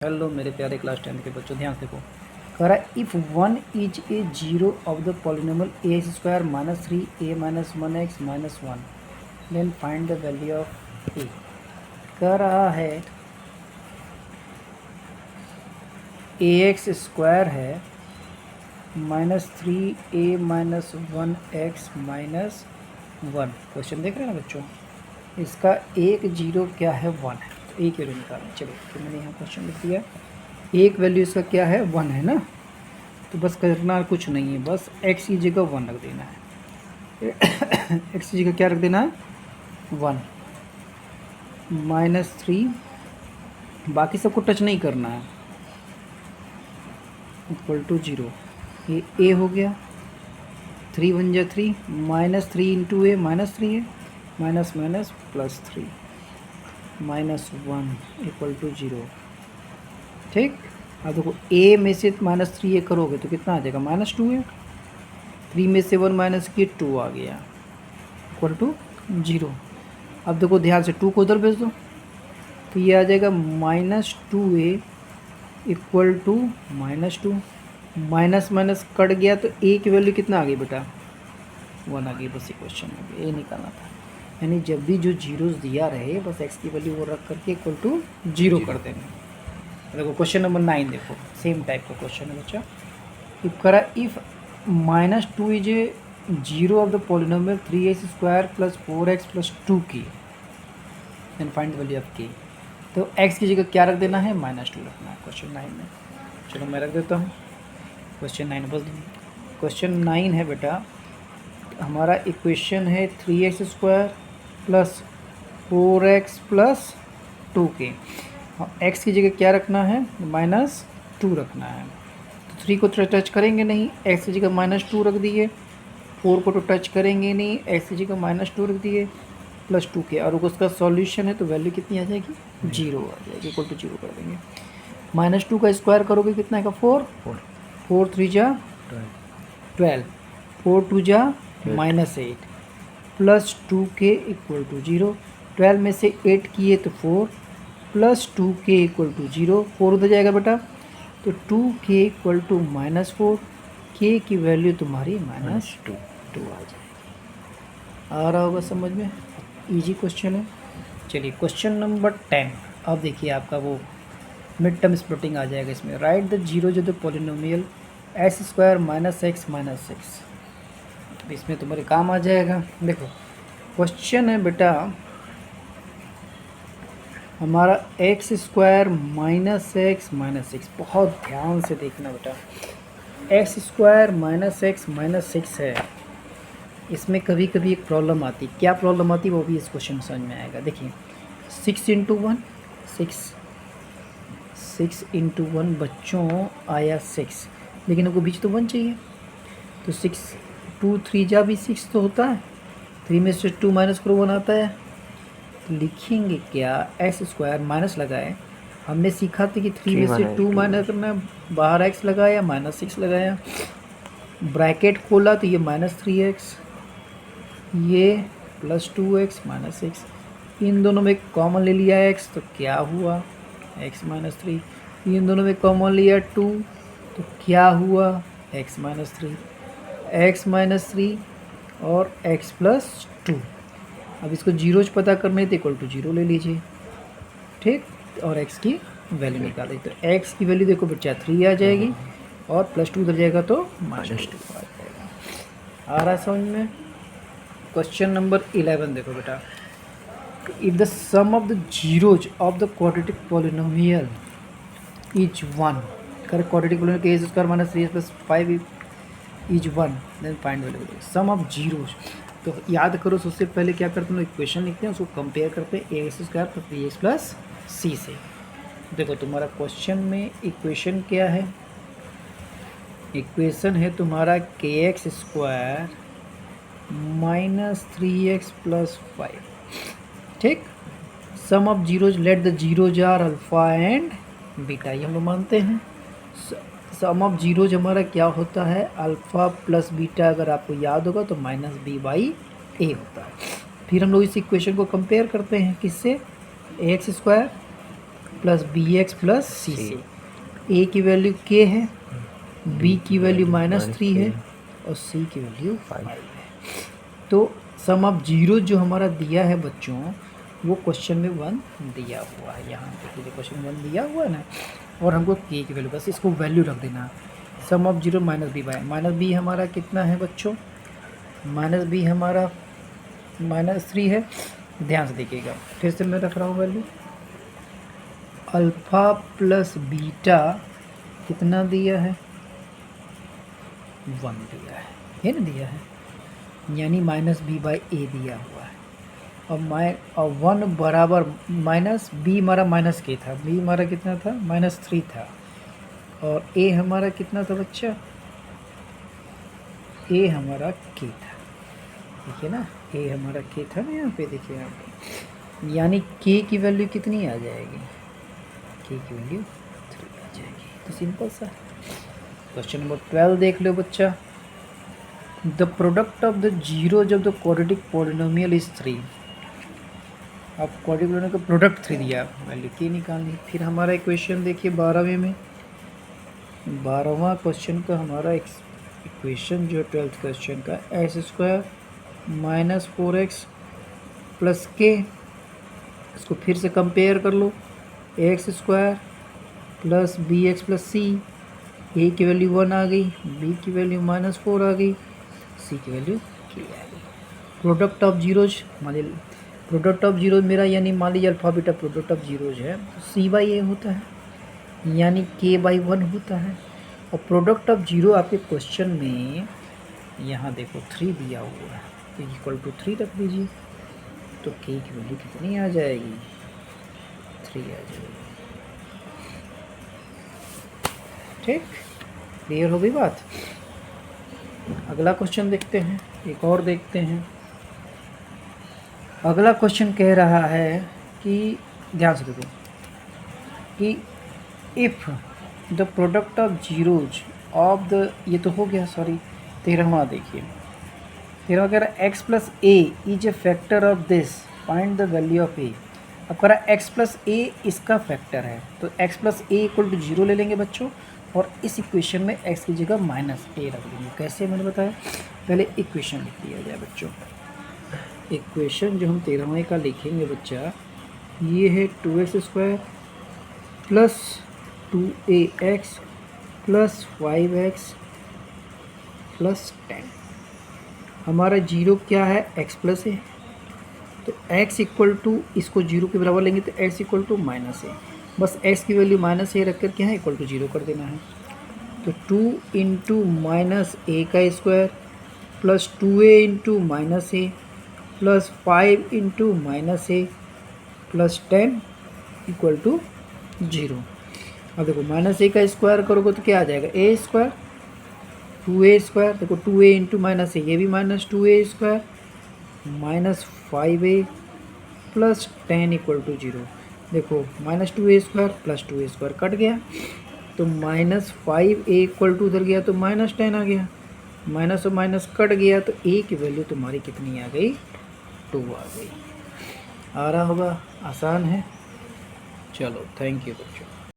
Hello मेरे प्यारे class 10 के बच्चों, ध्यान से देखो। कह रहा है if one is a zero of the polynomial a x square minus three a minus one x minus one, then find the value of a. कह रहा है ए एक्स स्क्वायर है minus three a minus one x minus one. Question देख रहे हैं ना बच्चों, इसका एक जीरो क्या है, वन है, तो एक वैल्यू निकालना। चलिए तो मैंने यहाँ क्वेश्चन लिख दिया, एक वैल्यू इसका क्या है, वन है ना, तो बस करना कुछ नहीं है, बस एक्स की जगह वन रख देना है। एक्स की जगह क्या रख देना है, वन, माइनस थ्री, बाकी सबको टच नहीं करना है, इक्वल टू जीरो। ये ए हो गया, थ्री वन जा three, minus three into a minus three है, minus minus plus three, minus one equal to zero. ठीक, अब देखो ए में से माइनस थ्री ए करोगे तो कितना आ जाएगा, माइनस टू है, थ्री में से वन माइनस किए टू आ गया, इक्वल टू जीरो। अब देखो ध्यान से, टू को उधर भेज दो तो ये आ जाएगा minus two a equal to minus two, minus minus cut गया तो ए की वैल्यू कितना आ गई बेटा, वन आ गई। बस ये क्वेश्चन में ये निकालना था, यानी जब भी जो जीरोस दिया रहे बस एक्स की वैल्यू वो रख करके इक्वल टू जीरो कर देंगे। देखो क्वेश्चन नंबर 9, देखो सेम टाइप का क्वेश्चन है बच्चा। इफ करा if minus two is a zero of the polynomial three x square plus four x plus two k, then find the value of k. तो x की जगह क्या रख देना है, माइनस टू रखना है क्वेश्चन 9 में। चलो मैं रख देता हूँ क्वेश्चन 9 बस। क्वेश्चन 9 है बेटा, हमारा इक्वेशन है three x square plus four x plus to के। एक्स की जगह क्या रखना है, माइनस टू रखना है। तो थ्री को तो टच करेंगे नहीं, एक्स की जगह माइनस टू रख दिए, फोर को तो टच करेंगे नहीं, एक्स की जगह माइनस टू रख दिए, प्लस टू के, और उसका सॉल्यूशन है तो वैल्यू कितनी आ जाएगी, जीरो आ जाएगी, इक्वल टू जीरो कर देंगे। माइनस टू का स्क्वायर करोगे कितना आएगा, फोर, फोर थ्री जा 12, फोर टू जा माइनस एट, प्लस टू के इक्वल टू जीरो। 12 में से 8 किए तो 4, प्लस टू के इक्वल टू जीरो, 4 उधर जाएगा बेटा तो टू के इक्वल टू माइनस फोर, के की वैल्यू तुम्हारी माइनस टू आ जाएगी। आ रहा होगा समझ में, इजी क्वेश्चन है। चलिए क्वेश्चन नंबर 10, अब देखिए आपका वो मिड टर्म स्प्लिटिंग आ जाएगा इसमें। राइट द जीरो जो the polynomial x square minus x minus six, इसमें तुम्हारे काम आ जाएगा। देखो क्वेश्चन है बेटा हमारा x square minus x minus six, बहुत ध्यान से देखना बेटा। X square minus x minus six है, इसमें कभी कभी एक प्रॉब्लम आती, क्या प्रॉब्लम आती वो भी इस क्वेश्चन में समझ में आएगा। देखिए six into one six, six into one बच्चों आया सिक्स, लेकिन हमको बीच तो वन चाहिए, तो सिक्स टू थ्री जा भी सिक्स तो होता है, थ्री में से टू माइनस करो वन आता है, तो लिखेंगे क्या, एक्स स्क्वायर माइनस लगाए, हमने सीखा था कि थ्री में से टू माइनस करना, बाहर एक्स लगाया माइनस सिक्स लगाया, ब्रैकेट खोला तो ये माइनस थ्री एक्स, ये plus two x minus six, इन दोनों में कॉमन ले लिया एक्स तो क्या हुआ, एक्स माइनस थ्री, इन दोनों में कॉमन लिया टू तो क्या हुआ, x minus three, x minus three और एक्स प्लस टू। अब इसको जीरोज पता करने तो इक्वल टू जीरो ले लीजिए, ठीक, और एक्स की वैल्यू निकालें तो एक्स की वैल्यू देखो बच्चा थ्री आ जाएगी और प्लस टू उधर जाएगा तो माइनस टू आ जाएगा। आ रहा समझ में। क्वेश्चन नंबर 11 देखो बेटा, if the sum of the zeros of the quadratic polynomial is one, correct, quadratic polynomial a square minus three plus five is one, then find value sum of zeros. तो याद करो सबसे पहले क्या करते हैं, इक्वेशन लिखते हैं, उसको कंपेयर करते हैं a x square plus b x plus c से। देखो तुम्हारा क्वेश्चन में इक्वेशन क्या है, इक्वेशन है तुम्हारा k x square minus three x plus five, ठीक। Sum of zeros, let the zeros are alpha and beta, ये हम लोग मानते हैं। सम ऑफ जीरोज हमारा क्या होता है, अल्फ़ा प्लस बीटा, अगर आपको याद होगा तो माइनस बी बाई ए होता है। फिर हम लोग इस इक्वेशन को कंपेयर करते हैं किससे, a x square plus b x plus c से। ए की वैल्यू के है, बी की वैल्यू -3 है और सी की वैल्यू 5 है। तो सम ऑफ जीरो जो हमारा दिया है बच्चों, वो क्वेश्चन में 1 दिया हुआ है। यहाँ देखिए क्वेश्चन में 1 दिया हुआ है ना, और हमको के की वैल्यू, बस इसको वैल्यू रख देना। सम ऑफ जीरो -b हमारा कितना है बच्चों, -b हमारा -3 है। ध्यान से देखिएगा, फिर से मैं रख रहा हूँ वैल्यू। अल्फ़ा प्लस बीटा कितना दिया है, 1 दिया है, ये ना दिया है, यानी -b/a दिया हुआ है। और 1 बराबर -b हमारा -k था, b हमारा कितना था, -3 था, और a हमारा कितना था बच्चा, a हमारा k था। देखिए ना, a हमारा k था ना, यहाँ पे देखिए यहाँ पे, यानी k की वैल्यू कितनी आ जाएगी, k की वैल्यू 3 आ जाएगी। तो सिंपल सा। क्वेश्चन नंबर 12 देख लो बच्चा। The product of the zeros of the quadratic polynomial is 3। अब क्वाड्रेटिक पॉलिनोमियल का प्रोडक्ट 3 दिया, वैल्यू k निकालनी। फिर हमारा इक्वेशन देखिए 12वें में, 12वां क्वेश्चन का हमारा इक्वेशन जो 12th क्वेश्चन का, x² - 4x + k, इसको फिर से कंपेयर कर लो, x² + bx + c, a की वैल्यू 1 आ गई, b की वैल्यू -4 आ गई, c की वैल्यू k आ गई। प्रोडक्ट ऑफ जीरोज, मान लीजिए प्रोडक्ट ऑफ जीरोज मेरा, यानी मान लीजिए alpha beta product of zeros है, तो c/a होता है, यानी k/1 होता है। और प्रोडक्ट ऑफ जीरो आपके क्वेश्चन में यहाँ देखो 3 दिया हुआ है, तो इक्वल टू 3 रख दीजिए, तो k की वैल्यू कितनी आ जाएगी, 3 आ जाएगी। ठीक, क्लियर हो गई बात। अगला क्वेश्चन देखते हैं, एक और देखते हैं। अगला क्वेश्चन कह रहा है कि, ध्यान से देखो, कि if the product of zeros of the, ये तो हो गया, सॉरी 13वां देखिए, 13वां कह रहा है x + a is a factor of this, find the value of a। अब कह रहा है x + a इसका फैक्टर है, तो x + a = 0 ले लेंगे बच्चों, और इस इक्वेशन में x की जगह -a रख देंगे। कैसे मैंने बताया, पहले इक्वेशन लिख दिया जाए बच्चों। इक्वेशन जो हम 13वें का लिखेंगे बच्चा, ये है 2x² + 2ax + 5x + 10। हमारा जीरो क्या है, x + a, तो x = इसको 0 के बराबर लेंगे, तो x = -a, बस x की वैल्यू -a रख कर क्या है, = 0 कर देना है। तो 2 × -a² + 2a × -a + 5 × -a + 10 = 0। अब देखो -a² करोगे तो क्या आ जाएगा, a², 2a², देखो 2a × -a, ये भी -2a² -5a + 10 = 0। देखो -2a² + 2a² कट गया, तो -5a = उधर गया तो -10 आ गया, माइनस और माइनस कट गया, तो a की वैल्यू तुम्हारी कितनी आ गई, 2 आ गई। आ रहा होगा, आसान है। चलो, थैंक यू बच्चों।